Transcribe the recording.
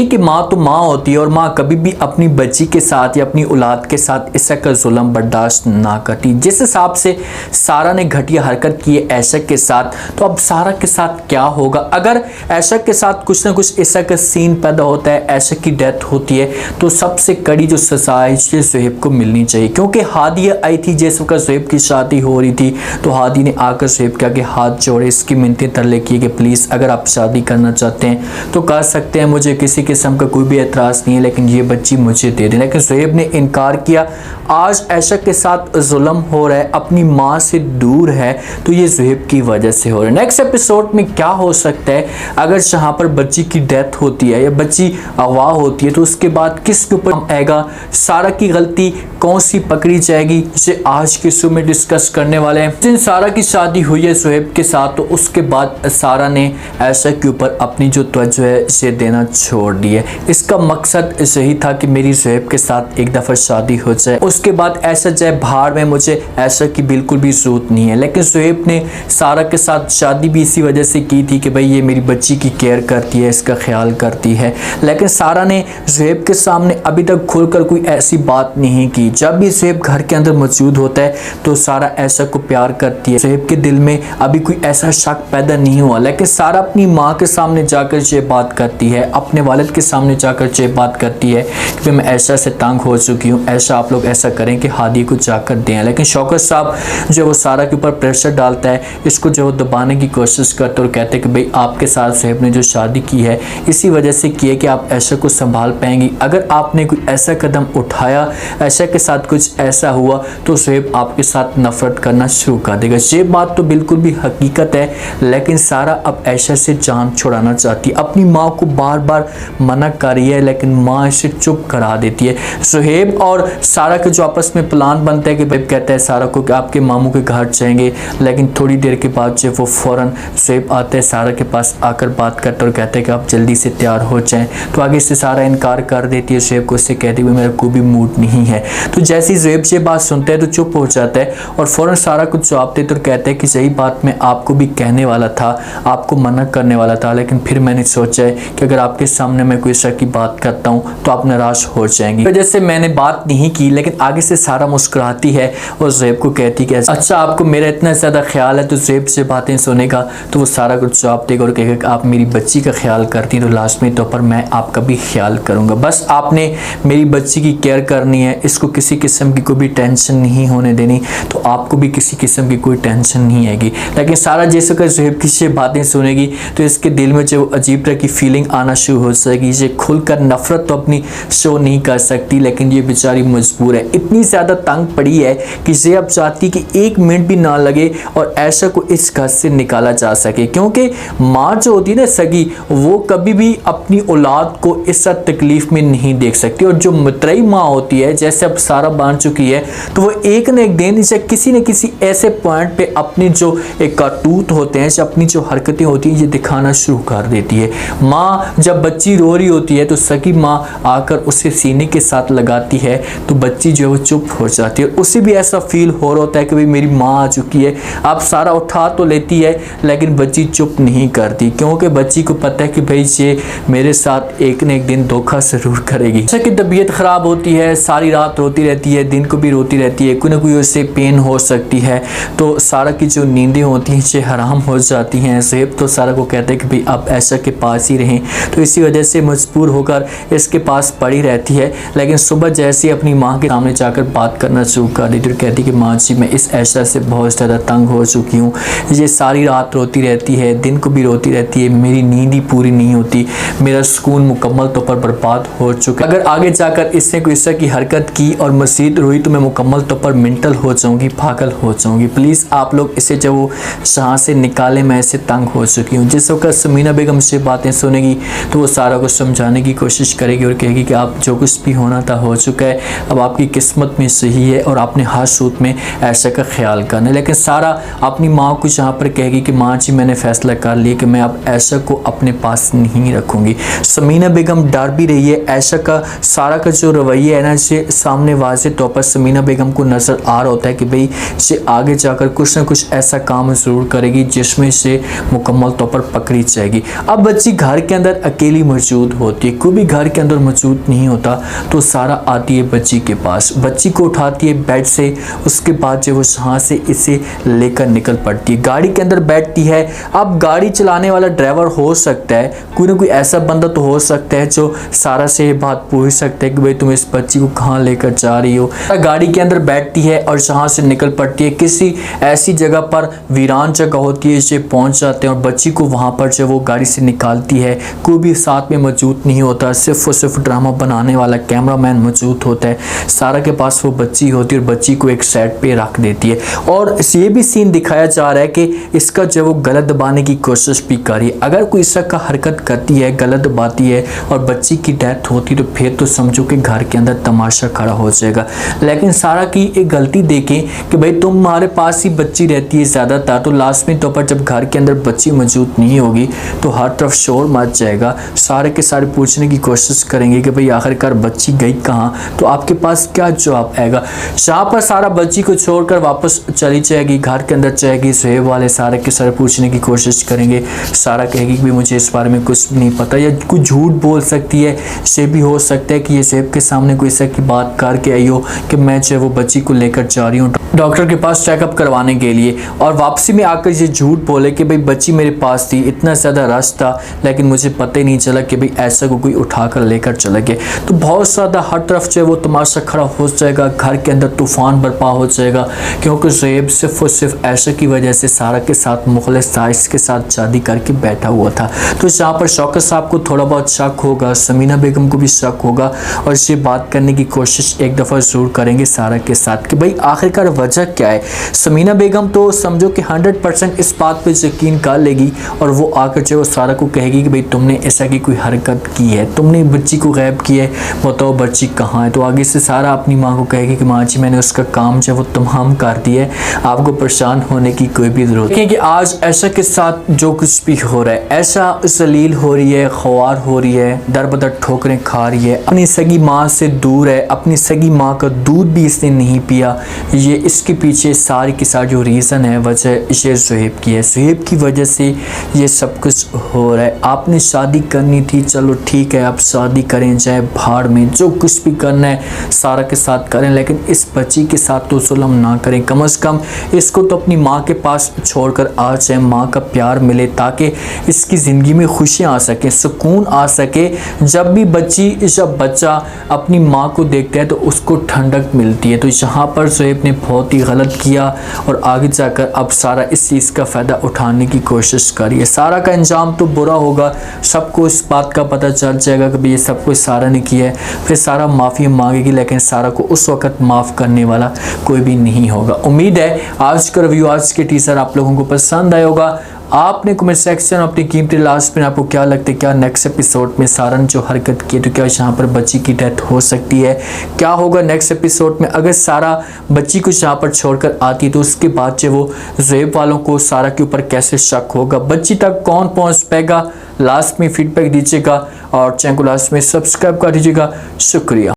देखिए कि माँ तो माँ होती है और माँ कभी भी अपनी बच्ची के साथ या अपनी औलाद के साथ इस का जुल्म बर्दाश्त ना करती। जिस हिसाब से सारा ने घटिया हरकत की है ऐशक के साथ, तो अब सारा के साथ क्या होगा? अगर ऐशक के साथ कुछ ना कुछ ऐसा का सीन पैदा होता है, ऐशक की डेथ होती है, तो सबसे कड़ी जो सजा है ज़ुहैब को मिलनी चाहिए। क्योंकि हादिया आई थी जिस वक्त ज़ुहैब की शादी हो रही थी, तो हादी ने आकर ज़ुहैब के आगे हाथ जोड़े, इसकी मिन्नतें तरले किए कि प्लीज़ अगर आप शादी करना चाहते हैं तो कर सकते हैं, मुझे किसी किस्म का कोई भी एतराज़ नहीं है, लेकिन ये बच्ची मुझे दे दें। लेकिन ज़ुहैब ने इनकार किया। आज ऐशक के साथ जुल्म हो रहा है, अपनी माँ से दूर है, तो ये ज़ुहैब की वजह से हो रहा है। नेक्स्ट एपिसोड में क्या हो सकता है? अगर जहाँ पर बच्ची की डेथ होती है या बच्ची अगवा होती है, तो उसके बाद किसके ऊपर आएगा? सारा की गलती कौन सी पकड़ी जाएगी, इसे आज के शो में डिस्कस करने वाले हैं। जिन सारा की शादी हुई है ज़ुहैब के साथ, तो उसके बाद सारा ने ऐशक के ऊपर अपनी जो तवज्जो है इसे देना छोड़ दी है। इसका मकसद यही था कि मेरी ज़ुहैब के साथ एक दफ़ा शादी हो जाए, उसके बाद ऐसा जाए भाड़ में, मुझे ऐशक की बिल्कुल भी ज़रूरत नहीं है। लेकिन ज़ुहैब ने सारा के साथ शादी भी इसी वजह से की थी कि भाई ये मेरी बच्ची की केयर करती है, इसका ख्याल करती है। लेकिन सारा ने ज़ुहैब के सामने अभी तक खुलकर कोई ऐसी बात नहीं की। जब भी ज़ुहैब घर के अंदर मौजूद होता है तो सारा ऐशक को प्यार करती है। ज़ुहैब के दिल में अभी कोई ऐसा शक पैदा नहीं हुआ। लेकिन सारा अपनी माँ के सामने जाकर ये बात करती है, अपने वालिद के सामने जाकर ये बात करती है कि मैं ऐशा से तंग हो चुकी हूँ, ऐशा आप लोग ऐसा करें कि हादी को जाकर दें। लेकिन शौकत साहब जो वो सारा के ऊपर प्रेशर डालता है, इसको जो दबाने की कोशिश करते और कहते हैं कि भाई आपके साथ ज़ुहैब ने जो शादी की है इसी वजह से की है कि आप ऐशा को संभाल पाएंगी। अगर आपने कोई ऐसा कदम उठाया, ऐशा के साथ कुछ ऐसा हुआ, तो ज़ुहैब आपके साथ नफरत करना शुरू कर देगा। ये बात तो बिल्कुल भी हकीकत है। लेकिन सारा अब ऐशा से जान छुड़ाना चाहती है, अपनी माँ को बार बार मना कर रही है, लेकिन माँ इसे चुप करा देती है। ज़ुहैब और सारा के जो आपस में प्लान बनता है कि भाई कहता है सारा को कि आपके मामू के घर जाएंगे, लेकिन थोड़ी देर के बाद जो वो फ़ौरन ज़ुहैब आता है सारा के पास, आकर बात करता और कहता है कि आप जल्दी से तैयार हो जाएं। तो आगे से सारा इनकार कर देती है ज़ुहैब को, उससे कहती है मेरा कोई भी मूड नहीं है। तो जैसे ही ज़ुहैब ये बात सुनता है तो चुप हो जाता है और फ़ौरन सारा कुछ जवाब देता और कहता है कि सही बात मैं आपको भी कहने वाला था, आपको मना करने वाला था, लेकिन फिर मैंने सोचा है कि अगर आपके सामने मैं कोई शक की बात करता हूँ तो आप नाराज़ हो जाएंगी, तो जैसे मैंने बात नहीं की। लेकिन आगे से सारा मुस्कुराती है और ज़ुहैब को कहती है अच्छा आपको मेरा इतना ज़्यादा ख्याल है, तो ज़ुहैब से बातें सुनेगा तो वो सारा कुछ जवाब देगा और कहेगा कि आप मेरी बच्ची का ख्याल करती हैं तो लाजमी तौर पर मैं आपका भी ख्याल करूँगा। बस आपने मेरी बच्ची की केयर करनी है, इसको किसी किस्म की कोई भी टेंशन नहीं होने देनी, तो आपको भी किसी किस्म की कोई टेंशन नहीं आएगी। लेकिन सारा जैसे कि ज़ुहैब की ये बातें सुनेगी तो इसके दिल में जो अजीब तरह की फीलिंग आना शुरू हो जाएगी। ये खुलकर नफरत तो अपनी शो नहीं कर सकती, लेकिन ये बेचारी मजबूर है, इतनी ज़्यादा तंग पड़ी है कि ये अब चाहती कि एक मिनट भी ना लगे और ऐशा को इस घर से निकाला जा सके। क्योंकि माँ जो होती है ना सगी, वो कभी भी अपनी औलाद को इस तकलीफ में नहीं देख सकती, और जो मतरई माँ होती है जैसे अब सारा बन चुकी है, तो वो एक न एक दिन इसे किसी न किसी ऐसे पॉइंट पे अपनी जो एक करतूत होते हैं, अपनी जो हरकतें होती हैं, ये दिखाना शुरू कर देती है। माँ जब बच्ची रो रही होती है तो सगी माँ आकर उसे सीने के साथ लगाती है, तो बच्ची जो है वो चुप हो जाती है। उसे भी ऐसा फील हो रहा होता है कि भाई मेरी माँ आ चुकी है। अब सारा उठा तो लेती है, लेकिन बच्ची चुप नहीं करती, क्योंकि बच्ची को पता है कि भाई ये मेरे साथ एक न एक दिन धोखा ज़रूर करेगी। जैसे कि तबीयत ख़राब होती है, सारी रात रोती रहती है, दिन को भी रोती रहती है, कोई ना कोई उससे पेन हो सकती है, तो सारा की जो नींदें होती हैं ये हराम हो जाती हैं। ज़ुहैब तो सारा को कहते हैं कि भाई आप ऐशा के पास ही रहें, तो इसी वजह से मजबूर होकर इसके पास पड़ी रहती है। लेकिन सुबह जैसे ही अपनी माँ के सामने जाकर बात करना शुरू कर देती और कहती कि माँ जी मैं इस ऐशा से बहुत ज़्यादा तंग हो चुकी हूँ, ये सारी रात रोती रहती है, दिन को भी रोती रहती है, मेरी नींद ही पूरी नहीं होती, मेरा सुकून मुकम्मल तौर पर बर्बाद हो चुका है। अगर आगे जाकर इसने कोई इस तरह की हरकत की और मज़ीद रोई तो मैं मुकम्मल तौर पर मेंटल हो जाऊँगी, पागल हो जाऊँगी। प्लीज़ आप लोग इसे जब वो जहाँ से निकालें, मैं इससे तंग हो चुकी हूँ। जिस वक्त समीना बेगम से बातें सुनेगी तो वो सारा को समझाने की कोशिश करेगी और कहेगी कि आप जो कुछ भी होना था हो चुका है, अब आपकी किस्मत में सही है और आपने हर सूरत में ऐशा का ख्याल करना है। लेकिन सारा अपनी माँ को यहाँ पर कहेगी कि माँ जी मैंने फ़ैसला कर लिया कि मैं अब ऐशा को अपने पास नहीं रखूँगी। समीना बेगम डर भी रही है ऐशा का, सारा का जो रवैया है ना, इसे सामने वाज़ेह तौर पर समीना बेगम को नज़र आ रहा होता है कि भाई इसे आगे जाकर कुछ ना कुछ ऐसा काम ज़रूर करेगी जिसमें से मुकम्मल तौर पर पकड़ी जाएगी। अब बच्ची घर के अंदर अकेली मौजूद मौजूद होती है, कोई भी घर के अंदर मौजूद नहीं होता, तो सारा आती है बच्ची के पास, बच्ची को उठाती है बेड से, उसके बाद जो वो यहाँ से इसे लेकर निकल पड़ती है, गाड़ी के अंदर बैठती है। अब गाड़ी चलाने वाला ड्राइवर हो सकता है, कोई ना कोई ऐसा बंदा तो हो सकता है जो सारा से ये बात पूछ सकता है कि भाई तुम इस बच्ची को कहाँ लेकर जा रही हो। गाड़ी के अंदर बैठती है और यहाँ से निकल पड़ती है, किसी ऐसी जगह पर वीरान जगह होती है, जो पहुँच जाते हैं और बच्ची को वहाँ पर जो वो गाड़ी से निकालती है। कोई भी साथ में मौजूद नहीं होता, सिर्फ और सिर्फ ड्रामा बनाने वाला कैमरामैन मौजूद होता है। सारा के पास वो बच्ची होती है और बच्ची को एक साइड पे रख देती है और ये भी सीन दिखाया जा रहा है कि इसका जो वो गलत दबाने की कोशिश भी करी। अगर कोई इस का हरकत करती है, गलत दबाती है और बच्ची की डेथ होती तो फिर तो समझो कि घर के अंदर तमाशा खड़ा हो जाएगा। लेकिन सारा की एक गलती देखें कि भाई तुम्हारे पास ही बच्ची रहती है ज़्यादातर, तो लास्ट में तो पर जब घर के अंदर बच्ची मौजूद नहीं होगी तो हर तरफ शोर मच जाएगा, सारे के सारे पूछने की कोशिश करेंगे कि भाई आखिरकार बच्ची गई कहाँ, तो आपके पास क्या जवाब आएगा। जहाँ पर सारा बच्ची को छोड़कर वापस चली जाएगी, घर के अंदर जाएगी, सुहेब वाले सारे के सारे पूछने की कोशिश करेंगे। सारा कहेगी कि मुझे इस बारे में कुछ भी नहीं पता, या कुछ झूठ बोल सकती है। ये भी हो सकता है कि ये सुहेब के सामने कोई ऐसा की बात करके आई हो कि मैं जो है वो बच्ची को लेकर जा रही हूँ डॉक्टर के पास चेकअप करवाने के लिए, और वापसी में आकर ये झूठ बोले कि भाई बच्ची मेरे पास थी, इतना ज़्यादा रश था लेकिन मुझे पता ही नहीं चला कि भाई ऐसा को कोई उठाकर लेकर चला गया। तो बहुत ज़्यादा हर तरफ जो है वो तमाशा खड़ा हो जाएगा, घर के अंदर तूफान बर्पा हो जाएगा, क्योंकि सुहेब सिर्फ और सिर्फ ऐशा की वजह से सारा के साथ मुखलिस था, इसके साथ शादी करके बैठा हुआ था। तो यहाँ पर शौकत साहब को थोड़ा बहुत शक होगा, समीना बेगम को भी शक होगा और ये बात करने की कोशिश एक दफ़ा ज़रूर करेंगे सारा के साथ कि भाई आखिरकार वजह क्या है। समीना बेगम तो समझो कि 100% इस बात पे यकीन कर लेगी और वो आकर जो सारा को कहेगी कि भाई तुमने ऐसा की कोई हरकत की है, तुमने बच्ची को गायब की है, बताओ बच्ची कहाँ है। तो आगे से सारा अपनी माँ को कहेगी कि माँ जी मैंने उसका काम जो वो तमाम कर दिया है, आपको परेशान होने की कोई भी ज़रूरत नहीं। कि आज ऐशा के साथ जो कुछ भी हो रहा है, ऐशा जलील हो रही है, ख्वार हो रही है, दर बदर ठोकरें खा रही है, अपनी सगी माँ से दूर है, अपनी सगी माँ का दूध भी इसने नहीं पिया। ये इसके पीछे सारी की सारी जो रीज़न है वजह ये सुहेब की है, सुहेब की वजह से ये सब कुछ हो रहा है। आपने शादी करनी थी, चलो ठीक है आप शादी करें, चाहे भाड़ में जो कुछ भी करना है सारा के साथ करें, लेकिन इस बच्ची के साथ तो जुल्म ना करें। कम से कम इसको तो अपनी माँ के पास छोड़कर आ जाए, माँ का प्यार मिले ताकि इसकी ज़िंदगी में खुशियाँ आ सके, सुकून आ सके। जब भी जब बच्चा अपनी माँ को देखता है तो उसको ठंडक मिलती है। तो यहाँ पर सुहेब ने बहुत ही गलत किया और आगे जाकर अब सारा इस चीज़ का फ़ायदा उठाने की कोशिश करी है। सारा का अंजाम तो बुरा होगा, सबको इस बात का पता चल जाएगा कि भाई ये सब कुछ सारा ने किया है, फिर सारा माफ़ी मांगेगी, लेकिन सारा को उस वक्त माफ़ करने वाला कोई भी नहीं होगा। उम्मीद है आज का रिव्यू, आज के टीजर आप लोगों को पसंद आया होगा। आपने कमेंट सेक्शन में अपनी कीमती लास्ट में आपको क्या लगता है, क्या नेक्स्ट एपिसोड में सारा ने जो हरकत की तो क्या यहाँ पर बच्ची की डेथ हो सकती है, क्या होगा नेक्स्ट एपिसोड में। अगर सारा बच्ची को यहाँ पर छोड़कर आती है तो उसके बाद जो वो ज़ुहैब वालों को सारा के ऊपर कैसे शक होगा, बच्ची तक कौन पहुँच पाएगा, लास्ट में फीडबैक दीजिएगा और चैनल को लास्ट में सब्सक्राइब कर दीजिएगा। शुक्रिया।